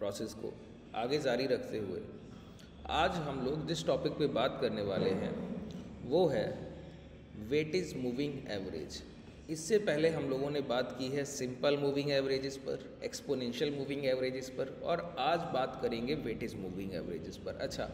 Process को आगे जारी रखते हुए आज हम लोग जिस टॉपिक पे बात करने वाले हैं वो है वेटेज मूविंग एवरेज। इससे पहले हम लोगों ने बात की है सिंपल मूविंग एवरेजेस पर, एक्सपोनेंशियल मूविंग एवरेजेस पर, और आज बात करेंगे वेटेज मूविंग एवरेजेस पर। अच्छा,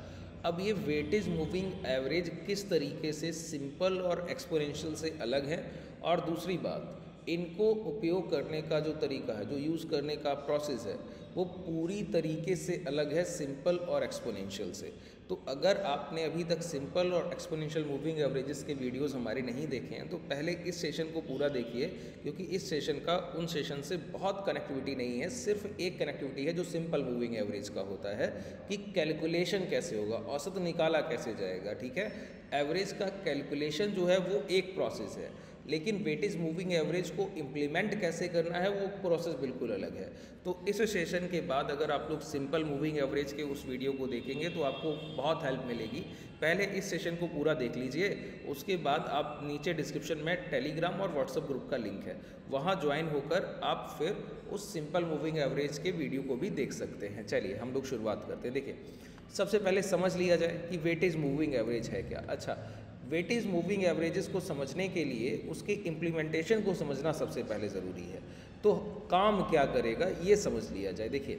अब ये वेटेज मूविंग एवरेज किस तरीके से सिंपल और एक्सपोनेंशियल से अलग है, और दूसरी बात इनको उपयोग करने का जो तरीका है, जो यूज़ करने का प्रोसेस है, वो पूरी तरीके से अलग है सिंपल और एक्सपोनेंशियल से। तो अगर आपने अभी तक सिंपल और एक्सपोनेंशियल मूविंग एवरेजेस के वीडियोस हमारे नहीं देखे हैं तो पहले इस सेशन को पूरा देखिए, क्योंकि इस सेशन का उन सेशन से बहुत कनेक्टिविटी नहीं है। सिर्फ एक कनेक्टिविटी है जो सिंपल मूविंग एवरेज का होता है कि कैलकुलेशन कैसे होगा, औसत निकाला कैसे जाएगा। ठीक है, एवरेज का कैलकुलेशन जो है वो एक प्रोसेस है, लेकिन वेटेज मूविंग एवरेज को इम्प्लीमेंट कैसे करना है वो प्रोसेस बिल्कुल अलग है। तो इस सेशन के बाद अगर आप लोग सिंपल मूविंग एवरेज के उस वीडियो को देखेंगे तो आपको बहुत हेल्प मिलेगी। पहले इस सेशन को पूरा देख लीजिए, उसके बाद आप नीचे डिस्क्रिप्शन में टेलीग्राम और व्हाट्सएप ग्रुप का लिंक है, वहाँ ज्वाइन होकर आप फिर उस सिंपल मूविंग एवरेज के वीडियो को भी देख सकते हैं। चलिए हम लोग शुरुआत करते हैं। देखिए, सबसे पहले समझ लिया जाए कि वेटेज मूविंग एवरेज है क्या। अच्छा, वेटेज मूविंग एवरेजेस को समझने के लिए उसके इम्प्लीमेंटेशन को समझना सबसे पहले ज़रूरी है। तो काम क्या करेगा ये समझ लिया जाए। देखिए,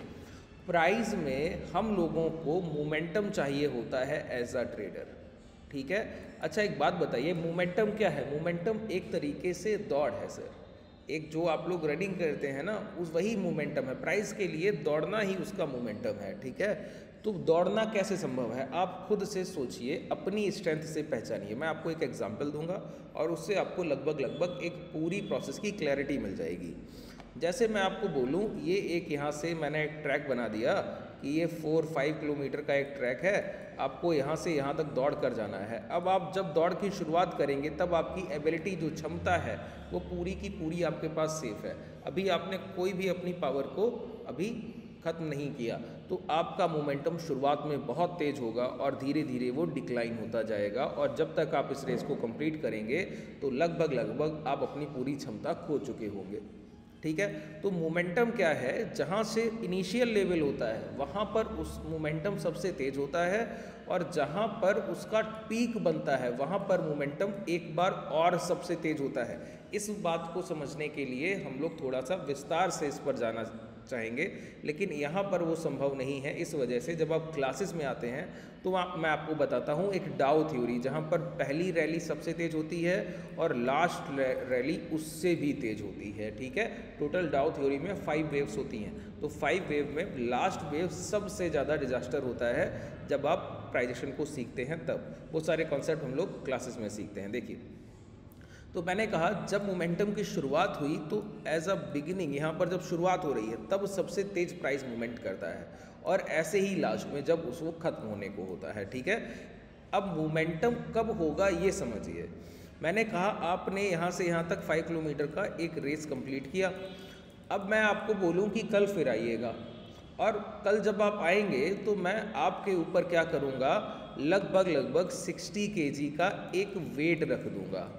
प्राइस में हम लोगों को मोमेंटम चाहिए होता है एज अ ट्रेडर। ठीक है, अच्छा एक बात बताइए, मोमेंटम क्या है? मोमेंटम एक तरीके से दौड़ है सर। एक जो आप लोग रनिंग करते हैं ना, उस वही मोमेंटम है। प्राइस के लिए दौड़ना ही उसका मोमेंटम है। ठीक है, तो दौड़ना कैसे संभव है आप खुद से सोचिए, अपनी स्ट्रेंथ से पहचानिए। मैं आपको एक एग्जांपल दूंगा और उससे आपको लगभग एक पूरी प्रोसेस की क्लैरिटी मिल जाएगी। जैसे मैं आपको बोलूं, ये एक यहाँ से मैंने एक ट्रैक बना दिया कि ये 4-5 किलोमीटर का एक ट्रैक है, आपको यहाँ से यहाँ तक दौड़ कर जाना है। अब आप जब दौड़ की शुरुआत करेंगे तब आपकी एबिलिटी, जो क्षमता है, वो पूरी की पूरी आपके पास सेफ है। अभी आपने कोई भी अपनी पावर को अभी खत्म नहीं किया, तो आपका मोमेंटम शुरुआत में बहुत तेज होगा और धीरे धीरे वो डिक्लाइन होता जाएगा, और जब तक आप इस रेस को कंप्लीट करेंगे तो लगभग आप अपनी पूरी क्षमता खो चुके होंगे। ठीक है, तो मोमेंटम क्या है? जहाँ से इनिशियल लेवल होता है वहाँ पर उस मोमेंटम सबसे तेज होता है, और जहाँ पर उसका पीक बनता है वहाँ पर मोमेंटम एक बार और सबसे तेज होता है। इस बात को समझने के लिए हम लोग थोड़ा सा विस्तार से इस पर जाना चाहेंगे, लेकिन यहाँ पर वो संभव नहीं है। इस वजह से जब आप क्लासेस में आते हैं तो मैं आपको बताता हूँ एक डाउ थ्योरी, जहाँ पर पहली रैली सबसे तेज होती है और लास्ट रैली उससे भी तेज होती है। ठीक है, टोटल डाउ थ्योरी में 5 वेव्स होती हैं, तो 5 वेव में लास्ट वेव सबसे ज़्यादा डिजास्टर होता है जब आप प्राइजेशन को सीखते हैं। तब वो सारे कॉन्सेप्ट हम लोग क्लासेस में सीखते हैं। देखिए, तो मैंने कहा जब मोमेंटम की शुरुआत हुई तो एज अ बिगिनिंग, यहाँ पर जब शुरुआत हो रही है तब सबसे तेज प्राइस मूवमेंट करता है, और ऐसे ही लास्ट में जब उसको खत्म होने को होता है। ठीक है, अब मोमेंटम कब होगा ये समझिए। मैंने कहा आपने यहाँ से यहाँ तक 5 किलोमीटर का एक रेस कंप्लीट किया। अब मैं आपको बोलूँ कि कल फिर आइएगा, और कल जब आप आएंगे तो मैं आपके ऊपर क्या करूँगा, लगभग 60 kg का एक वेट रख दूँगा।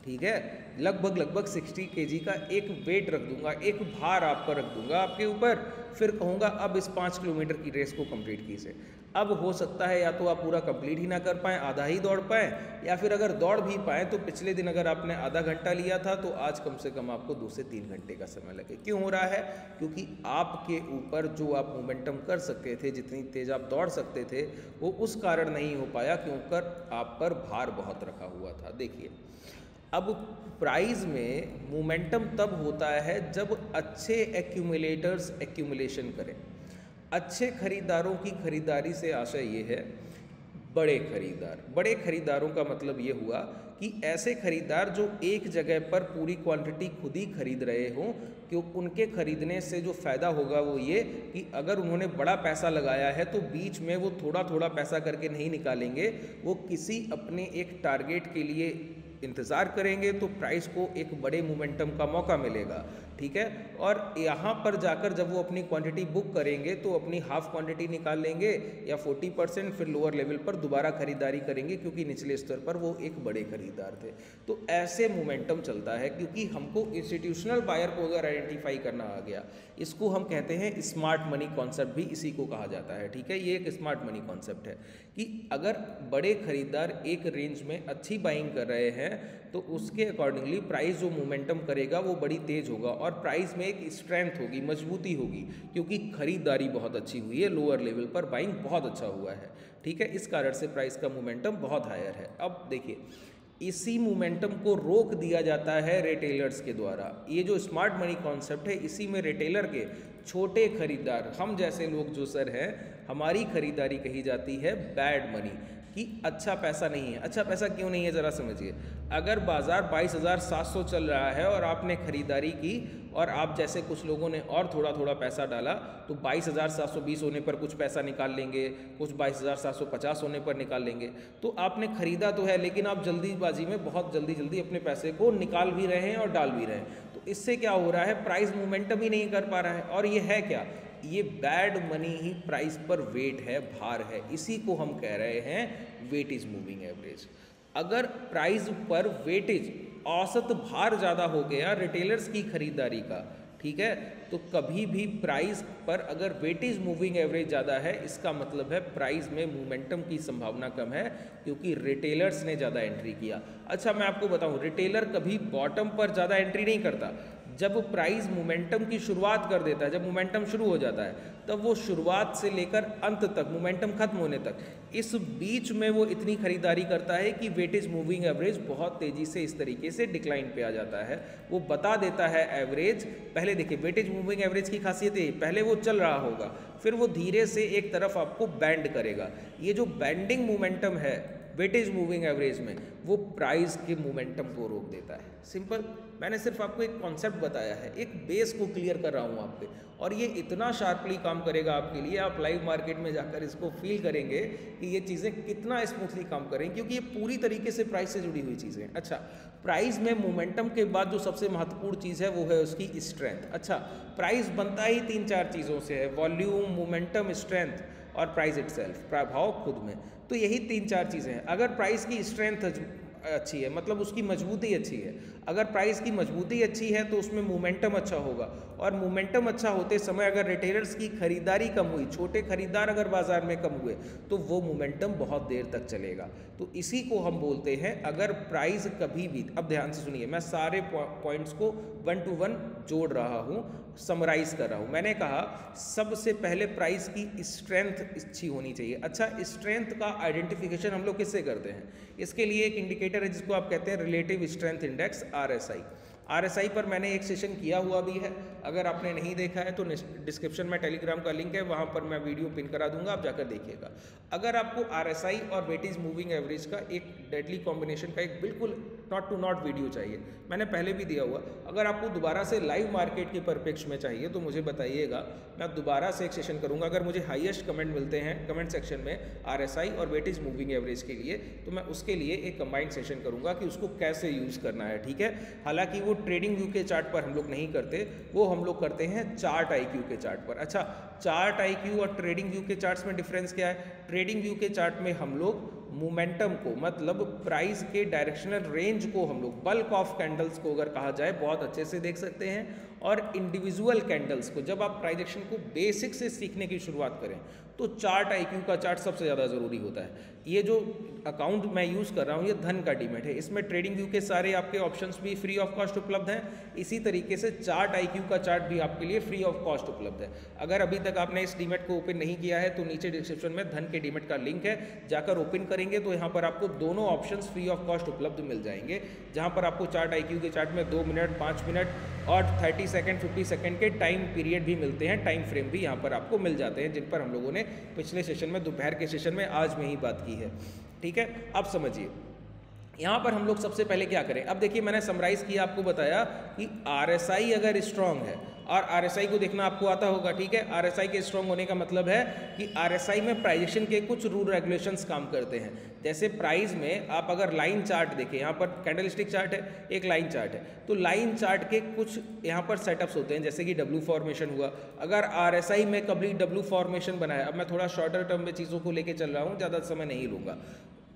ठीक है, लगभग 60 kg का एक वेट रख दूंगा, एक भार आप पर रख दूंगा आपके ऊपर। फिर कहूँगा अब इस 5 किलोमीटर की रेस को कंप्लीट कीजिए। अब हो सकता है या तो आप पूरा कंप्लीट ही ना कर पाएँ, आधा ही दौड़ पाएँ, या फिर अगर दौड़ भी पाएँ तो पिछले दिन अगर आपने आधा घंटा लिया था तो आज कम से कम आपको 2 से 3 घंटे का समय लगे। क्यों हो रहा है? क्योंकि आपके ऊपर जो आप मोमेंटम कर सकते थे, जितनी तेज आप दौड़ सकते थे, वो उस कारण नहीं हो पाया क्योंकि आप पर भार बहुत रखा हुआ था। देखिए, अब प्राइस में मोमेंटम तब होता है जब अच्छे एक्यूमुलेटर्स एक्यूमुलेशन करें। अच्छे खरीदारों की खरीदारी से आशय ये है बड़े खरीदार। बड़े खरीदारों का मतलब ये हुआ कि ऐसे खरीदार जो एक जगह पर पूरी क्वांटिटी खुद ही खरीद रहे हों, क्यों उनके खरीदने से जो फ़ायदा होगा वो ये कि अगर उन्होंने बड़ा पैसा लगाया है तो बीच में वो थोड़ा थोड़ा पैसा करके नहीं निकालेंगे, वो किसी अपने एक टारगेट के लिए इंतज़ार करेंगे तो प्राइस को एक बड़े मोमेंटम का मौका मिलेगा। ठीक है। और यहाँ पर जाकर जब वो अपनी क्वांटिटी बुक करेंगे तो अपनी हाफ क्वांटिटी निकाल लेंगे या 40%, फिर लोअर लेवल पर दोबारा खरीदारी करेंगे क्योंकि निचले स्तर पर वो एक बड़े खरीदार थे। तो ऐसे मोमेंटम चलता है क्योंकि हमको इंस्टीट्यूशनल बायर को अगर आइडेंटिफाई करना आ गया, इसको हम कहते हैं स्मार्ट मनी कॉन्सेप्ट, भी इसी को कहा जाता है, ठीक है। ये एक स्मार्ट मनी कॉन्सेप्ट है कि अगर बड़े खरीदार एक रेंज में अच्छी बाइंग कर रहे हैं तो उसके अकॉर्डिंगली प्राइस जो मोमेंटम करेगा वो बड़ी तेज होगा और प्राइस में एक स्ट्रेंथ होगी, मजबूती होगी, क्योंकि खरीदारी बहुत अच्छी हुई है, लोअर लेवल पर बाइंग बहुत अच्छा हुआ है, ठीक है। इस कारण से प्राइस का मोमेंटम बहुत हायर है। अब देखिए, इसी मोमेंटम को रोक दिया जाता है रिटेलर्स के द्वारा। ये जो स्मार्ट मनी कॉन्सेप्ट है, इसी में रिटेलर के छोटे खरीदार, हम जैसे लोग जो सर हैं, हमारी खरीदारी कही जाती है बैड मनी, कि अच्छा पैसा नहीं है। अच्छा पैसा क्यों नहीं है, ज़रा समझिए। अगर बाज़ार 22,700 चल रहा है और आपने खरीदारी की और आप जैसे कुछ लोगों ने और थोड़ा थोड़ा पैसा डाला तो 22,720 होने पर कुछ पैसा निकाल लेंगे, कुछ 22,750 होने पर निकाल लेंगे। तो आपने खरीदा तो है, लेकिन आप जल्दीबाजी में बहुत जल्दी अपने पैसे को निकाल भी रहे हैं और डाल भी रहे हैं। तो इससे क्या हो रहा है, प्राइस मोमेंटम ही नहीं कर पा रहा है। और ये है क्या, ये बैड मनी ही प्राइस पर वेट है, भार है। इसी को हम कह रहे हैं वेटेज मूविंग एवरेज। अगर प्राइस पर वेटेज, औसत भार ज़्यादा हो गया रिटेलर्स की खरीदारी का, ठीक है, तो कभी भी प्राइस पर अगर वेटेज मूविंग एवरेज ज़्यादा है, इसका मतलब है प्राइस में मोमेंटम की संभावना कम है क्योंकि रिटेलर्स ने ज़्यादा एंट्री किया। अच्छा, मैं आपको बताऊं, रिटेलर कभी बॉटम पर ज़्यादा एंट्री नहीं करता। जब प्राइस मोमेंटम की शुरुआत कर देता है, जब मोमेंटम शुरू हो जाता है, तब वो शुरुआत से लेकर अंत तक, मोमेंटम खत्म होने तक, इस बीच में वो इतनी खरीदारी करता है कि वेटेज मूविंग एवरेज बहुत तेज़ी से इस तरीके से डिक्लाइन पे आ जाता है। वो बता देता है एवरेज। पहले देखिए, वेटेज मूविंग एवरेज की खासियत है, पहले वो चल रहा होगा, फिर वो धीरे से एक तरफ आपको बैंड करेगा। ये जो बैंडिंग मोमेंटम है वेटेज मूविंग एवरेज में, वो प्राइस के मोमेंटम को रोक देता है। सिंपल, मैंने सिर्फ आपको एक कॉन्सेप्ट बताया है, एक बेस को क्लियर कर रहा हूँ आप पे, और ये इतना शार्पली काम करेगा आपके लिए, आप लाइव मार्केट में जाकर इसको फील करेंगे कि ये चीज़ें कितना स्मूथली काम करेंगी, क्योंकि ये पूरी तरीके से प्राइस से जुड़ी हुई चीज़ें हैं। अच्छा, प्राइस में मोमेंटम के बाद जो सबसे महत्वपूर्ण चीज़ है वो है उसकी स्ट्रेंथ। अच्छा, प्राइस बनता ही 3-4 चीज़ों से है, वॉल्यूम, मोमेंटम, स्ट्रेंथ और प्राइस इटसेल्फ, प्रभाव खुद में। तो यही 3-4 चीज़ें हैं। अगर प्राइस की स्ट्रेंथ अच्छी है, मतलब उसकी मजबूती अच्छी है, अगर प्राइस की मजबूती अच्छी है तो उसमें मोमेंटम अच्छा होगा, और मोमेंटम अच्छा होते समय अगर रिटेलर्स की खरीदारी कम हुई, छोटे खरीदार अगर बाजार में कम हुए, तो वो मोमेंटम बहुत देर तक चलेगा। तो इसी को हम बोलते हैं, अगर प्राइस कभी भी, अब ध्यान से सुनिए, मैं सारे पॉइंट्स को 1 to 1 जोड़ रहा हूँ, समराइज कर रहा हूँ। मैंने कहा सबसे पहले प्राइस की स्ट्रेंथ अच्छी होनी चाहिए। अच्छा, स्ट्रेंथ का आइडेंटिफिकेशन हम लोग किससे करते हैं? इसके लिए एक इंडिकेटर है जिसको आप कहते हैं relative strength index, RSI। RSI पर मैंने एक सेशन किया हुआ भी है, अगर आपने नहीं देखा है तो डिस्क्रिप्शन में टेलीग्राम का लिंक है, वहाँ पर मैं वीडियो पिन करा दूंगा, आप जाकर देखिएगा। अगर आपको RSI और वेटेज मूविंग एवरेज का एक डेडली कॉम्बिनेशन का एक बिल्कुल नॉट टू नॉट वीडियो चाहिए, मैंने पहले भी दिया हुआ, अगर आपको दोबारा से लाइव मार्केट के परिप्रेक्ष्य में चाहिए तो मुझे बताइएगा, मैं दोबारा से एक सेशन करूँगा। अगर मुझे हाईएस्ट कमेंट मिलते हैं कमेंट सेक्शन में RSI और वेटेज मूविंग एवरेज के लिए, तो मैं उसके लिए एक कंबाइंड सेशन करूँगा कि उसको कैसे यूज़ करना है, ठीक है। हालांकि वो ट्रेडिंग व्यू के चार्ट पर हम लोग नहीं करते, वो हम लोग करते हैं चार्ट IQ के चार्ट पर। अच्छा, चार्ट IQ और ट्रेडिंग व्यू के चार्ट्स में डिफरेंस क्या है? ट्रेडिंग व्यू के चार्ट में हम लोग मोमेंटम को, मतलब प्राइस के डायरेक्शनल रेंज को, हम लोग बल्क ऑफ कैंडल्स को अगर कहा जाए बहुत अच्छे से देख सकते हैं, और इंडिविजुअल कैंडल्स को, जब आप प्राइस एक्शन को बेसिक से सीखने की शुरुआत करें तो चार्ट IQ का चार्ट सबसे ज़्यादा ज़रूरी होता है। ये जो अकाउंट मैं यूज़ कर रहा हूँ ये धन का डीमैट है, इसमें ट्रेडिंग व्यू के सारे आपके ऑप्शंस भी फ्री ऑफ कॉस्ट उपलब्ध हैं। इसी तरीके से चार्ट IQ का चार्ट भी आपके लिए फ्री ऑफ कॉस्ट उपलब्ध है। अगर अभी तक आपने इस डीमैट को ओपन नहीं किया है तो नीचे डिस्क्रिप्शन में धन के डीमैट का लिंक है, जाकर ओपन करेंगे तो यहाँ पर आपको दोनों ऑप्शंस फ्री ऑफ कॉस्ट उपलब्ध मिल जाएंगे, जहाँ पर आपको चार्ट IQ के चार्ट में 2 मिनट, 5 मिनट और 30 सेकेंड, 50 सेकेंड के टाइम पीरियड भी मिलते हैं, टाइम फ्रेम भी यहाँ पर आपको मिल जाते हैं, जिन पर हम लोगों ने पिछले सेशन में, दोपहर के सेशन में, आज में ही बात की है, ठीक है। अब समझिए, यहाँ पर हम लोग सबसे पहले क्या करें, अब देखिए मैंने समराइज़ किया, आपको बताया कि RSI अगर स्ट्रांग है, और RSI को देखना आपको आता होगा, ठीक है। RSI के स्ट्रांग होने का मतलब है कि RSI में प्राइजेशन के कुछ रूल रेगुलेशंस काम करते हैं। जैसे प्राइस में आप अगर लाइन चार्ट देखें, यहाँ पर कैंडलस्टिक चार्ट है, एक लाइन चार्ट है, तो लाइन चार्ट के कुछ यहाँ पर सेटअप्स होते हैं, जैसे कि W फॉर्मेशन हुआ। अगर RSI में कभी W फॉर्मेशन बनाया, अब मैं थोड़ा शॉर्टर टर्म में चीज़ों को लेके चल रहा हूँ, ज़्यादा समय नहीं लूँगा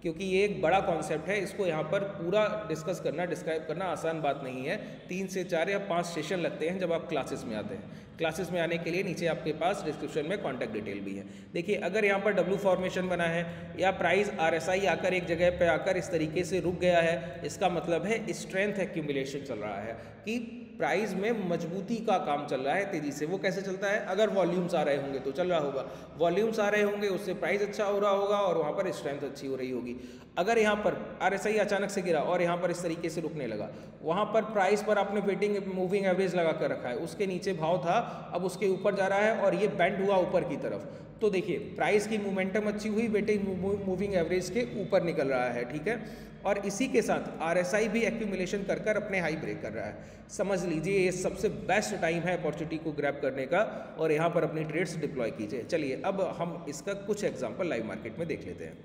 क्योंकि ये एक बड़ा कॉन्सेप्ट है, इसको यहाँ पर पूरा डिस्कस करना, डिस्क्राइब करना आसान बात नहीं है। 3 से 4 या 5 सेशन लगते हैं जब आप क्लासेस में आते हैं। क्लासेस में आने के लिए नीचे आपके पास डिस्क्रिप्शन में कॉन्टैक्ट डिटेल भी है। देखिए अगर यहाँ पर W फॉर्मेशन बना है या प्राइस RSI आकर एक जगह पे आकर इस तरीके से रुक गया है, इसका मतलब है स्ट्रेंथ एक्यूमुलेशन चल रहा है कि प्राइस में मजबूती का काम चल रहा है तेजी से। वो कैसे चलता है, अगर वॉल्यूम्स आ रहे होंगे तो चल रहा होगा, वॉल्यूम्स आ रहे होंगे उससे प्राइस अच्छा हो रहा होगा और वहाँ पर स्ट्रेंथ अच्छी हो रही होगी। अगर यहाँ पर RSI अचानक से गिरा और यहाँ पर इस तरीके से रुकने लगा, वहाँ पर प्राइस पर आपने वेटिंग मूविंग एवरेज लगा कर रखा है, उसके नीचे भाव था, अब उसके ऊपर जा रहा है और ये बेंड हुआ ऊपर की तरफ, तो देखिए प्राइस की मोमेंटम अच्छी हुई, वेटिंग मूविंग एवरेज के ऊपर निकल रहा है, ठीक है। और इसी के साथ RSI भी एक्यूमुलेशन कर कर अपने हाई ब्रेक कर रहा है। समझ लीजिए ये सबसे बेस्ट टाइम है अपॉर्चुनिटी को ग्रैब करने का और यहाँ पर अपनी ट्रेड्स डिप्लॉय कीजिए। चलिए अब हम इसका कुछ एग्जांपल लाइव मार्केट में देख लेते हैं।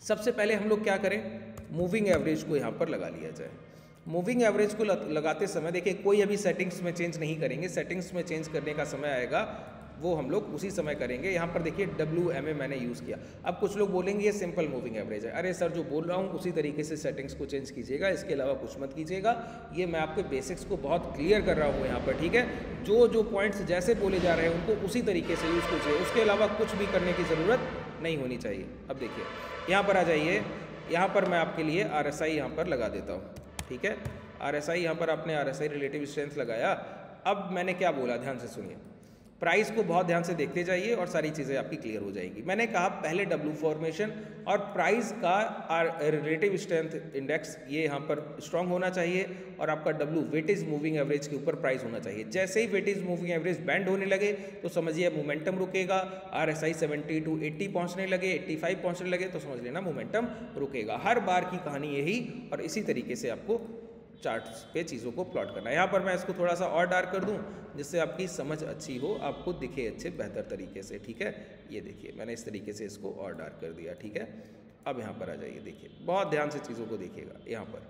सबसे पहले हम लोग क्या करें, मूविंग एवरेज को यहाँ पर लगा लिया जाए। मूविंग एवरेज को लगाते समय देखिए कोई अभी सेटिंग्स में चेंज नहीं करेंगे, सेटिंग्स में चेंज करने का समय आएगा वो हम लोग उसी समय करेंगे। यहाँ पर देखिए WMA मैंने यूज़ किया। अब कुछ लोग बोलेंगे ये सिंपल मूविंग एवरेज है, अरे सर जो बोल रहा हूँ उसी तरीके से सेटिंग्स को चेंज कीजिएगा, इसके अलावा कुछ मत कीजिएगा। ये मैं आपके बेसिक्स को बहुत क्लियर कर रहा हूँ यहाँ पर, ठीक है। जो पॉइंट्स जैसे बोले जा रहे हैं उनको उसी तरीके से यूज़ कीजिए, उसके अलावा कुछ भी करने की ज़रूरत नहीं होनी चाहिए। अब देखिए यहाँ पर आ जाइए, यहाँ पर मैं आपके लिए RSI यहाँ पर लगा देता हूँ, ठीक है। RSI यहाँ पर आपने RSI रिलेटिव स्ट्रेंथ लगाया। अब मैंने क्या बोला, ध्यान से सुनिए, प्राइस को बहुत ध्यान से देखते जाइए और सारी चीज़ें आपकी क्लियर हो जाएंगी। मैंने कहा पहले W फॉर्मेशन और प्राइस का रिलेटिव स्ट्रेंथ इंडेक्स ये यहाँ पर स्ट्रांग होना चाहिए और आपका W वेटेज मूविंग एवरेज के ऊपर प्राइस होना चाहिए। जैसे ही वेटेज मूविंग एवरेज बैंड होने लगे तो समझिए मोमेंटम रुकेगा। RSI 70 to 80 पहुँचने लगे, 85 पहुँचने लगे तो समझ लेना मोमेंटम रुकेगा। हर बार की कहानी यही, और इसी तरीके से आपको चार्ट्स पे चीज़ों को प्लॉट करना है। यहाँ पर मैं इसको थोड़ा सा और डार्क कर दूँ जिससे आपकी समझ अच्छी हो, आपको दिखे अच्छे बेहतर तरीके से, ठीक है। ये देखिए मैंने इस तरीके से इसको और डार्क कर दिया, ठीक है। अब यहाँ पर आ जाइए, देखिए बहुत ध्यान से चीज़ों को देखिएगा। यहाँ पर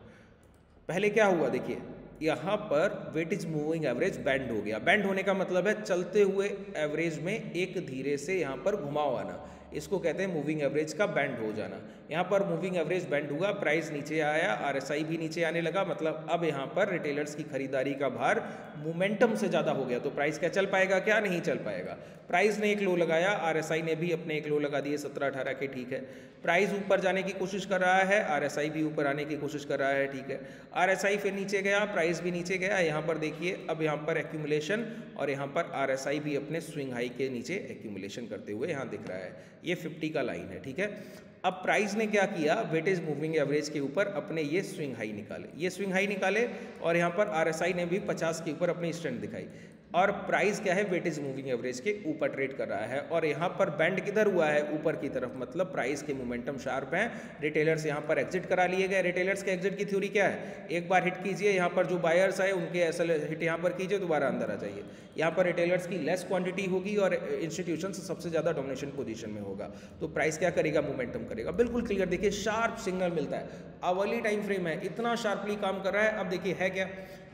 पहले क्या हुआ, देखिए यहाँ पर वेटेज मूविंग एवरेज बैंड हो गया। बैंड होने का मतलब है चलते हुए एवरेज में एक धीरे से यहाँ पर घुमाव आना, इसको कहते हैं मूविंग एवरेज का बैंड हो जाना। यहाँ पर मूविंग एवरेज बैंड हुआ, प्राइस नीचे आया, RSI भी नीचे आने लगा, मतलब अब यहाँ पर रिटेलर्स की खरीदारी का भार मोमेंटम से ज़्यादा हो गया, तो प्राइस क्या चल पाएगा, क्या नहीं चल पाएगा। प्राइस ने एक लो लगाया, RSI ने भी अपने एक लो लगा दिए 17-18 के, ठीक है। प्राइस ऊपर जाने की कोशिश कर रहा है, RSI भी ऊपर आने की कोशिश कर रहा है, ठीक है। RSI फिर नीचे गया, प्राइस भी नीचे गया। यहाँ पर देखिए अब यहाँ पर एक्यूमुलेशन और यहाँ पर RSI भी अपने स्विंग हाई के नीचे एक्यूमुलेशन करते हुए यहाँ दिख रहा है। ये 50 का लाइन है, ठीक है। अब प्राइस ने क्या किया, वेटेज मूविंग एवरेज के ऊपर अपने ये स्विंग हाई निकाले, ये स्विंग हाई निकाले और यहाँ पर RSI ने भी 50 के ऊपर अपनी स्ट्रेंथ दिखाई और प्राइस क्या है, वेटेज मूविंग एवरेज के ऊपर ट्रेड कर रहा है। और यहाँ पर बैंड किधर हुआ है, ऊपर की तरफ, मतलब प्राइस के मोमेंटम शार्प हैं। रिटेलर्स यहाँ पर एग्जिट करा लिए गए। रिटेलर्स के एग्जिट की थ्योरी क्या है, एक बार हिट कीजिए, यहाँ पर जो बायर्स आए उनके एसएल हिट यहाँ पर कीजिए, दोबारा अंदर आ जाइए। यहाँ पर रिटेलर्स की लेस क्वांटिटी होगी और इंस्टीट्यूशन सबसे ज़्यादा डोमिनेशन पोजीशन में होगा, तो प्राइस क्या करेगा, मोमेंटम करेगा। बिल्कुल क्लियर, देखिए शार्प सिग्नल मिलता है, अवर्ली टाइम फ्रेम है, इतना शार्पली काम कर रहा है। अब देखिए है क्या,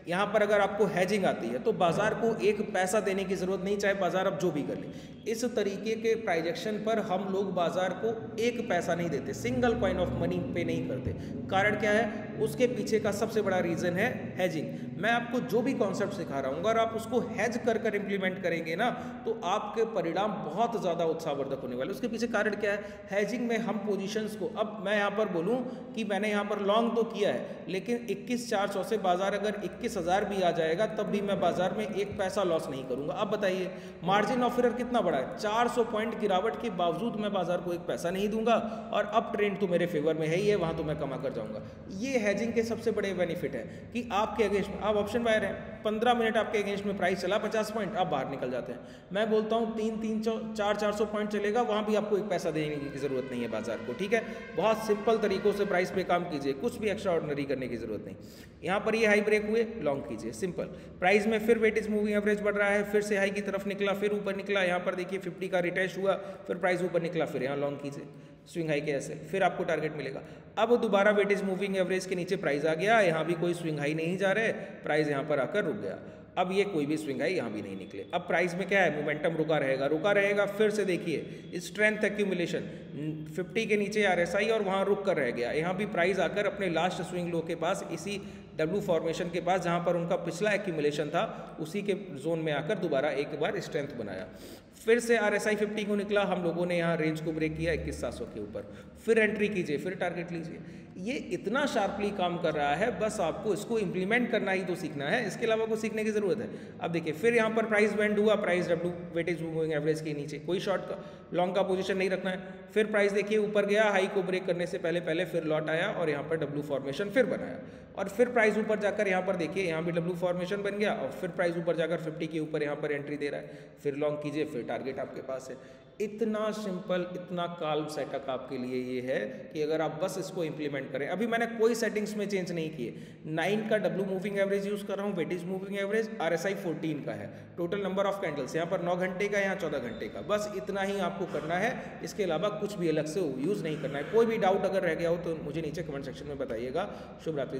यहाँ पर अगर आपको हैजिंग आती है तो बाजार को एक पैसा देने की ज़रूरत नहीं, चाहे बाजार अब जो भी कर ले। इस तरीके के प्राइजेक्शन पर हम लोग बाजार को एक पैसा नहीं देते, सिंगल कॉइन ऑफ मनी पे नहीं करते। कारण क्या है, उसके पीछे का सबसे बड़ा रीज़न है हैजिंग। मैं आपको जो भी कॉन्सेप्ट सिखा रहा हूँ अगर आप उसको हैज कर कर इम्प्लीमेंट करेंगे ना तो आपके परिणाम बहुत ज़्यादा उत्साहवर्धक होने वाले। उसके पीछे कारण क्या है, हैजिंग में हम पोजीशंस को, अब मैं यहाँ पर बोलूँ कि मैंने यहाँ पर लॉन्ग तो किया है लेकिन 21,400 से बाजार अगर 21,000 भी आ जाएगा तब भी मैं बाजार में एक पैसा लॉस नहीं करूँगा। अब बताइए मार्जिन ऑफ एरर कितना बड़ा है, 400 पॉइंट गिरावट के बावजूद मैं बाजार को एक पैसा नहीं दूंगा और अब ट्रेंड तो मेरे फेवर में है ही है, वहाँ तो मैं कमा कर जाऊँगा। ये हैजिंग के सबसे बड़े बेनिफिट है कि आपके अगेंस्ट। आप ऑप्शन बायर हैं, 15 मिनट आपके अगेंस्ट में प्राइस चला 50 पॉइंट, आप बाहर निकल जाते हैं। मैं बोलता हूँ 400 पॉइंट चलेगा, वहाँ भी आपको एक पैसा देने की ज़रूरत नहीं है बाजार को, ठीक है। बहुत सिंपल तरीकों से प्राइस पे काम कीजिए, कुछ भी एक्स्ट्रा ऑर्डिनरी करने की ज़रूरत नहीं। यहाँ पर ये हाई ब्रेक हुए, लॉन्ग कीजिए, सिंपल। प्राइस में फिर वेटेज मूविंग एवरेज बढ़ रहा है, फिर से हाई की तरफ निकला, फिर ऊपर निकला, यहाँ पर देखिए 50 का रिटेस्ट हुआ, फिर प्राइस ऊपर निकला, फिर यहाँ लॉन्ग कीजिए स्विंग हाई के ऐसे, फिर आपको टारगेट मिलेगा। अब दोबारा वेटेज मूविंग एवरेज के नीचे प्राइस आ गया, यहाँ भी कोई स्विंग हाई नहीं जा रहे, प्राइस यहाँ पर आकर रुक गया। अब ये कोई भी स्विंग हाई यहाँ भी नहीं निकले। अब प्राइस में क्या है, मोमेंटम रुका रहेगा। फिर से देखिए स्ट्रेंथ एक्यूमुलेशन 50 के नीचे RSI और वहाँ रुक कर रह गया। यहाँ भी प्राइस आकर अपने लास्ट स्विंग लो के पास, इसी W फॉर्मेशन के पास जहाँ पर उनका पिछला एक्यूमुलेशन था, उसी के जोन में आकर दोबारा एक बार स्ट्रेंथ बनाया। फिर से RSI 50 को निकला, हम लोगों ने यहाँ रेंज को ब्रेक किया 21,700 के ऊपर, फिर एंट्री कीजिए, फिर टारगेट लीजिए। ये इतना शार्पली काम कर रहा है, बस आपको इसको इम्प्लीमेंट करना ही तो सीखना है, इसके अलावा कुछ सीखने की जरूरत है। अब देखिए फिर यहाँ पर प्राइस बैंड हुआ, price W weightage moving average के नीचे, कोई शॉर्ट का लॉन्ग का पोजीशन नहीं रखना है। फिर प्राइस देखिए ऊपर गया, हाई को ब्रेक करने से पहले फिर लॉट आया और यहाँ पर W फॉर्मेशन फिर बनाया, और फिर प्राइस ऊपर जाकर यहाँ पर देखिए यहाँ भी W फॉर्मेशन बन गया, और फिर प्राइस ऊपर जाकर 50 के ऊपर यहाँ पर एंट्री दे रहा है, फिर लॉन्ग कीजिए, फिर टारगेट आपके पास है। इतना सिंपल, इतना काल्म सेटअप आपके लिए ये है कि अगर आप बस इसको इंप्लीमेंट करें। अभी मैंने कोई सेटिंग्स में चेंज नहीं किए, 9 का W मूविंग एवरेज यूज़ कर रहा हूँ, वेटेज मूविंग एवरेज, RSI 14 का है, टोटल नंबर ऑफ कैंडल्स यहाँ पर 9 घंटे का, यहाँ 14 घंटे का, बस इतना ही आपको करना है। इसके अलावा कुछ भी अलग से यूज़ नहीं करना है। कोई भी डाउट अगर रह गया हो तो मुझे नीचे कमेंट सेक्शन में बताइएगा। शुभ रात्रि।